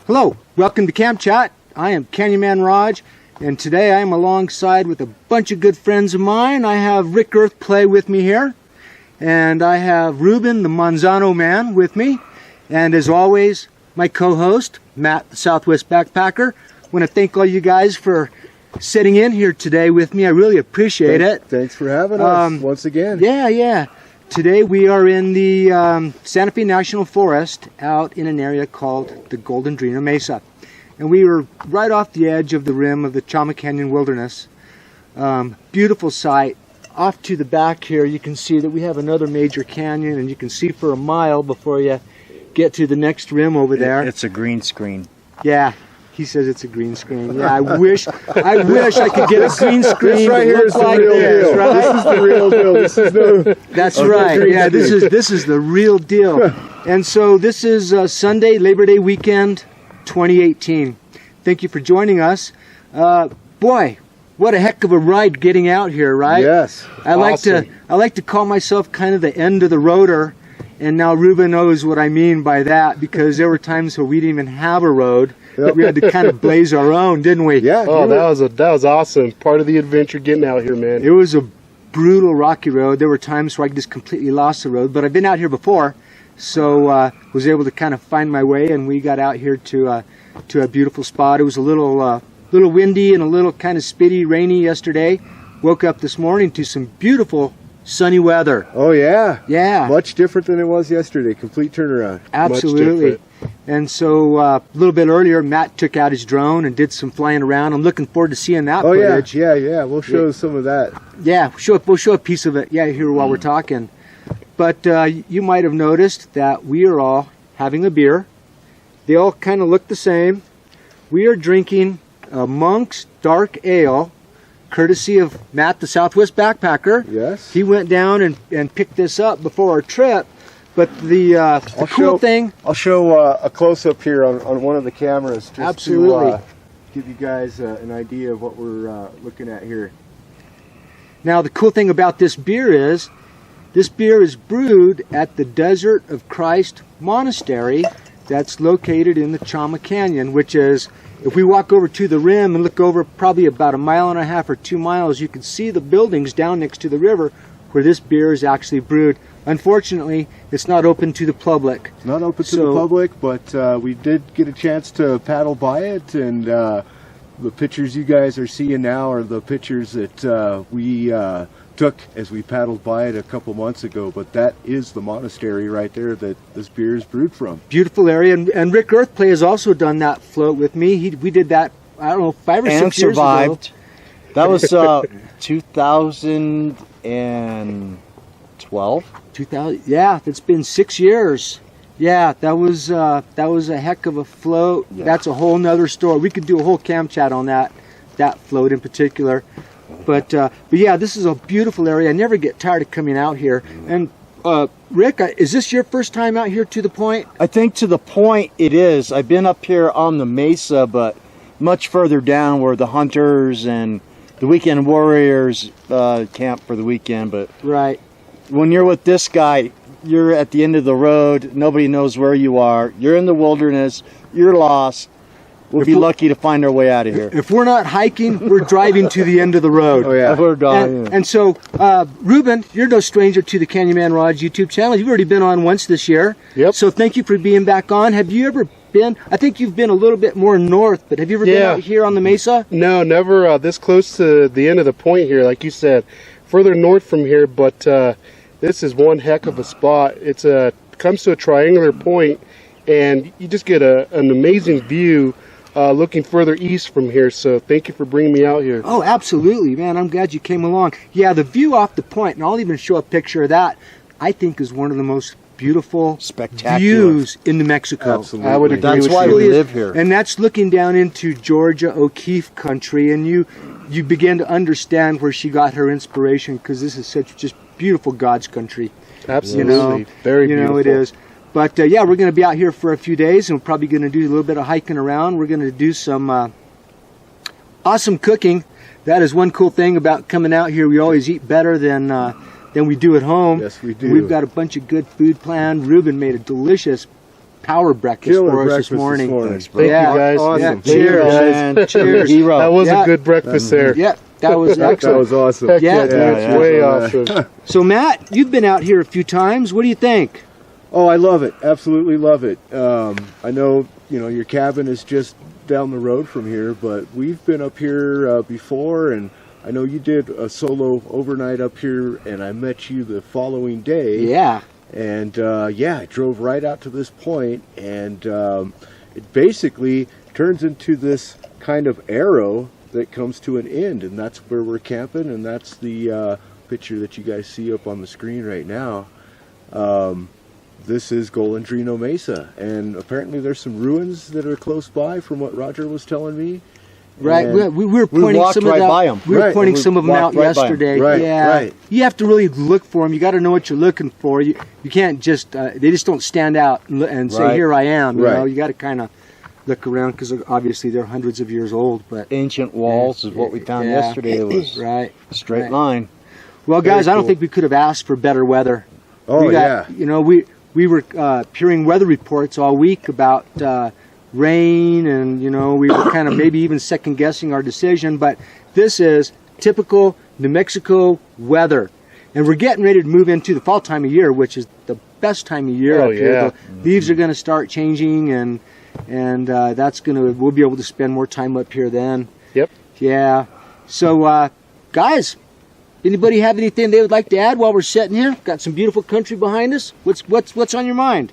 Hello, welcome to Camp Chat. I am Canyonman Raj, and today I am alongside with a bunch of good friends of mine. I have Rick Earthplay with me here, and I have Ruben, the Manzano Man, with me, and as always, my co-host, Matt, the Southwest Backpacker. I want to thank all you guys for sitting in here today with me. I really appreciate it. Thanks for having us once again. Yeah. Today we are in the Santa Fe National Forest out in an area called the Golondrina Mesa. And we were right off the edge of the rim of the Chama Canyon Wilderness. Beautiful sight. Off to the back here you can see that we have another major canyon, and you can see for a mile before you get to the next rim over there. It's a green screen. Yeah. He says it's a green screen. Yeah, I wish I could get a green screen. This right here is the real deal. Right? This is the real deal. This is no. That's right. Yeah, this is the real deal. And so this is Sunday, Labor Day weekend, 2018. Thank you for joining us. Boy, what a heck of a ride getting out here, right? Yes. I like to call myself kind of the end of the roader, and now Ruben knows what I mean by that, because there were times where we didn't even have a road. But we had to kind of blaze our own, didn't we? Yeah. Oh, that was awesome. Part of the adventure getting out here, man. It was a brutal, rocky road. There were times where I just completely lost the road, but I've been out here before, so was able to kind of find my way, and we got out here to a beautiful spot. It was a little windy and a little kind of spitty, rainy yesterday. Woke up this morning to some beautiful sunny weather. Oh yeah. Yeah. Much different than it was yesterday. Complete turnaround. Absolutely. And so a little bit earlier, Matt took out his drone and did some flying around. I'm looking forward to seeing that footage. Yeah. We'll show some of that. Yeah, we'll show a piece of it. Yeah, here while we're talking. But you might have noticed that we are all having a beer. They all kind of look the same. We are drinking a Monk's Dark Ale, courtesy of Matt, the Southwest Backpacker. Yes. He went down and picked this up before our trip. But the cool thing... I'll show a close-up here on one of the cameras. Just Absolutely. To give you guys an idea of what we're looking at here. Now, the cool thing about this beer is brewed at the Desert of Christ Monastery that's located in the Chama Canyon, which is, if we walk over to the rim and look over probably about 1.5 miles or 2 miles, you can see the buildings down next to the river where this beer is actually brewed. Unfortunately, it's not open to the public. It's not open to the public, but we did get a chance to paddle by it, and the pictures you guys are seeing now are the pictures that we took as we paddled by it a couple months ago. But that is the monastery right there that this beer is brewed from. Beautiful area, and Rick Earthplay has also done that float with me. We did that, I don't know, 5 or 6 years ago. That was 2012. 2000, yeah, it's been 6 years. Yeah, that was a heck of a float. Yeah. That's a whole nother story. We could do a whole camp chat on that float in particular. But yeah, this is a beautiful area. I never get tired of coming out here. And Rick, is this your first time out here to the point? I think to the point it is. I've been up here on the mesa, but much further down where the hunters and the weekend warriors camp for the weekend. But right. When you're with this guy, you're at the end of the road. Nobody knows where you are. You're in the wilderness. You're lost. We'll be lucky to find our way out of here. If we're not hiking, we're driving to the end of the road. Oh, yeah. We're gone. And so, Ruben, you're no stranger to the Canyonman Raj YouTube channel. You've already been on once this year. Yep. So thank you for being back on. Have you ever been, I think you've been a little bit more north, but have you ever been out here on the mesa? No, never this close to the end of the point here, like you said. Further north from here, but this is one heck of a spot. It's comes to a triangular point, and you just get an amazing view looking further east from here. So thank you for bringing me out here. Oh, absolutely, man. I'm glad you came along. Yeah, the view off the point, and I'll even show a picture of that, I think is one of the most beautiful spectacular views in New Mexico. Absolutely. I would agree That's with why you. we live here. And that's looking down into Georgia O'Keeffe country, and you begin to understand where she got her inspiration, because this is such just beautiful God's country. Absolutely. Very beautiful. It is. But yeah, we're going to be out here for a few days, and we're probably going to do a little bit of hiking around. We're going to do some awesome cooking. That is one cool thing about coming out here. We always eat better than we do at home. Yes, we do. We've got a bunch of good food planned. Ruben made a delicious power breakfast Killer for us breakfast this morning. Thank you guys. Awesome. Yeah, Thank Thank you, cheers. man. Cheers. That was Yeah. a good breakfast there. Yeah, that was That excellent. was awesome. Heck Yeah. yeah, dude. Yeah, Way yeah. awesome. So Matt, you've been out here a few times. What do you think? Oh, I love it. Absolutely love it. I know, your cabin is just down the road from here, but we've been up here before, and I know you did a solo overnight up here, and I met you the following day. Yeah. And I drove right out to this point, and it basically turns into this kind of arrow that comes to an end, and that's where we're camping, and that's the picture that you guys see up on the screen right now. This is Golondrina Mesa, and apparently there's some ruins that are close by from what Roger was telling me. Right, And- we were pointing walked some of right that. by 'em. We were Right, pointing we some of them out walked right by 'em. yesterday. Right, yeah, right. You have to really look for them. You got to know what you're looking for. You can't just they just don't stand out and say, Right. "Here I am." You Right. know, you got to kind of look around because obviously they're hundreds of years old. But Ancient walls is what we found Yeah. yesterday. It was right. straight Right. line. Well, guys, Very I don't cool. think we could have asked for better weather. Oh, we got, yeah. We were hearing weather reports all week about rain, and we were kind of maybe even second guessing our decision. But this is typical New Mexico weather, and we're getting ready to move into the fall time of year, which is the best time of year Oh, up here. yeah. The leaves are going to start changing, and we'll be able to spend more time up here then. Yep. Yeah. So, guys, anybody have anything they would like to add while we're sitting here? Got some beautiful country behind us. What's on your mind?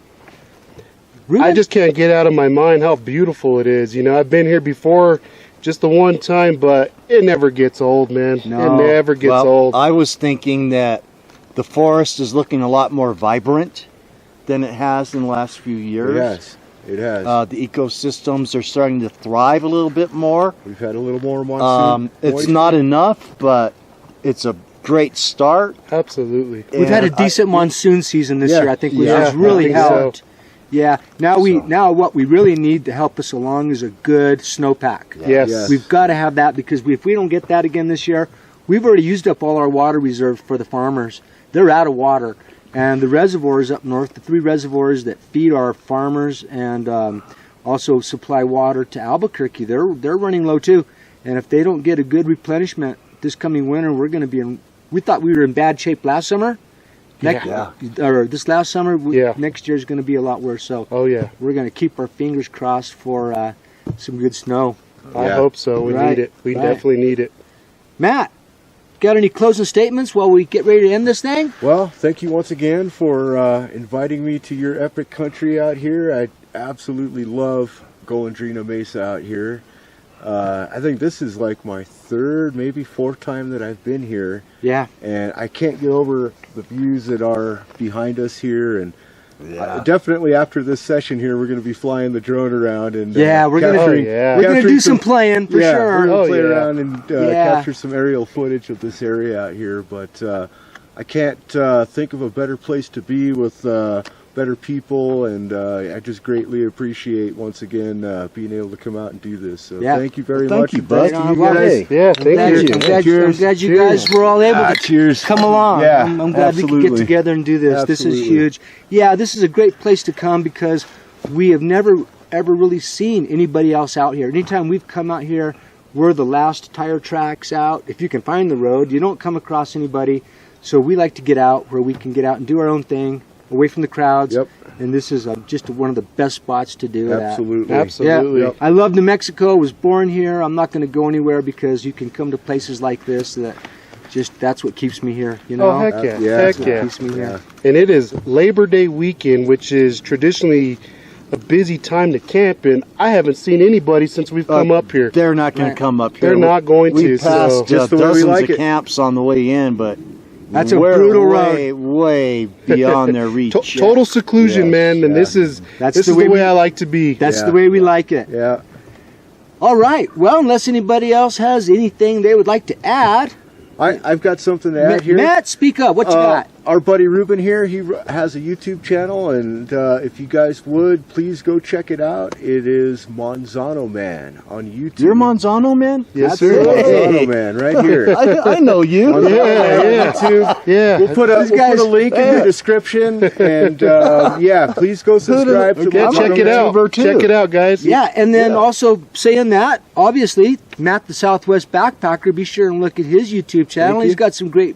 Ruben? I just can't get out of my mind how beautiful it is. I've been here before just the one time, but it never gets old, man. No. It never gets Well, old. I was thinking that the forest is looking a lot more vibrant than it has in the last few years. It has. The ecosystems are starting to thrive a little bit more. We've had a little more monsoon. It's moisture. not enough, but it's a great start. Absolutely. We've had a And decent monsoon season this Yeah. year. I think which Yeah, has really I think so. helped. Yeah. Now what we really need to help us along is a good snowpack. Yes. Yes. We've got to have that, because if we don't get that again this year, we've already used up all our water reserves for the farmers. They're out of water. And the reservoirs up north, the 3 reservoirs that feed our farmers and also supply water to Albuquerque, they're running low too. And if they don't get a good replenishment this coming winter, we're going to be in. We thought we were in bad shape last summer. Or this last summer. Yeah. Next year is going to be a lot worse. So Oh, yeah. we're going to keep our fingers crossed for some good snow. I Yeah. hope so. We Right, need it. We right. definitely need it. Matt, got any closing statements while we get ready to end this thing? Well, thank you once again for inviting me to your epic country out here. I absolutely love Golondrina Mesa out here. I think this is like my 3rd, maybe 4th time that I've been here, Yeah. and I can't get over the views that are behind us here. And definitely after this session here, we're going to be flying the drone around and Yeah, we're gonna- capturing- Oh, yeah. We're going to capturing do some playing for yeah, sure. we're going Oh, to play yeah. around and Yeah. capture some aerial footage of this area out here. But I can't think of a better place to be with better people, and I just greatly appreciate once again being able to come out and do this. So Yeah. thank you very Thank much. you, and bud. thanks to you Well, guys. hey. Yeah, I'm thank glad, you. I'm glad you Cheers. guys were all able to Cheers. come along. Yeah, I'm glad we could get absolutely. together and do this. This is Absolutely. huge. Yeah, this is a great place to come because we have never ever really seen anybody else out here. Anytime we've come out here, we're the last tire tracks out. If you can find the road, you don't come across anybody. So we like to get out where we can get out and do our own thing, away from the crowds. Yep. And this is just one of the best spots to do that. Absolutely. Absolutely. Yeah, I love New Mexico. Was born here. I'm not going to go anywhere because you can come to places like this that's what keeps me here. Oh, heck yeah. Yeah. Heck What yeah. keeps me here. And it is Labor Day weekend, which is traditionally a busy time to camp, and I haven't seen anybody since we've come up here. They're not going Right. to come up here. They're not going We to, passed so just the way we dozens like of it. camps on the way in, but That's a we're brutal way, way beyond their reach. total seclusion, Yes, man, and yeah. this is That's this the is way the way we- I like to be. That's Yeah. the way we like it. Yeah. All right. Well, unless anybody else has anything they would like to add, I've got something to add here. Matt, speak up. What you got? our buddy Ruben here, he has a YouTube channel, and if you guys would, please go check it out. It is Monzano Man on YouTube. You're Monzano Man? Yes, That's sir. Monzano Man right here. I know you. Yeah. YouTube. Yeah. We'll put a link in the description, and yeah, please go subscribe to Okay, Monzano check it Man. out. Check it out, guys. Yeah, and then also saying that, obviously, Matt the Southwest Backpacker, be sure and look at his YouTube channel. Thank He's you. got some great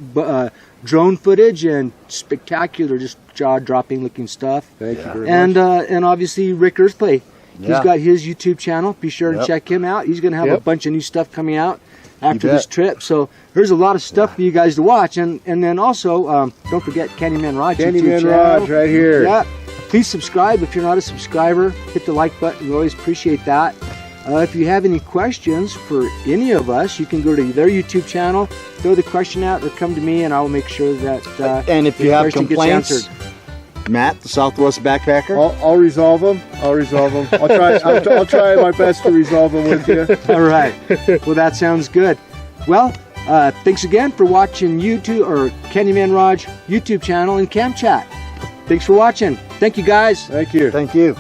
drone footage and spectacular, just jaw-dropping looking stuff. Thank you very And much. and obviously Rick Earthplay. He's Yeah. got his YouTube channel. Be sure and Yep. check him out. He's going to have a Yep. bunch of new stuff coming out after bet. this trip. So there's a lot of stuff for you guys to watch. And then also, don't forget Candyman Raj YouTube Candyman channel. Raj right here. Yeah. Please subscribe if you're not a subscriber. Hit the like button. We always appreciate that. If you have any questions for any of us, you can go to their YouTube channel, throw the question out, or come to me, and I will make sure that And if the you have question gets complaints, answered. Matt, the Southwest Backpacker. I'll resolve them. I'll resolve them. I'll try my best to resolve them with you. All right. Well, that sounds good. Well, thanks again for watching YouTube or Candyman Raj YouTube channel and Camp Chat. Thanks for watching. Thank you, guys. Thank you. Thank you.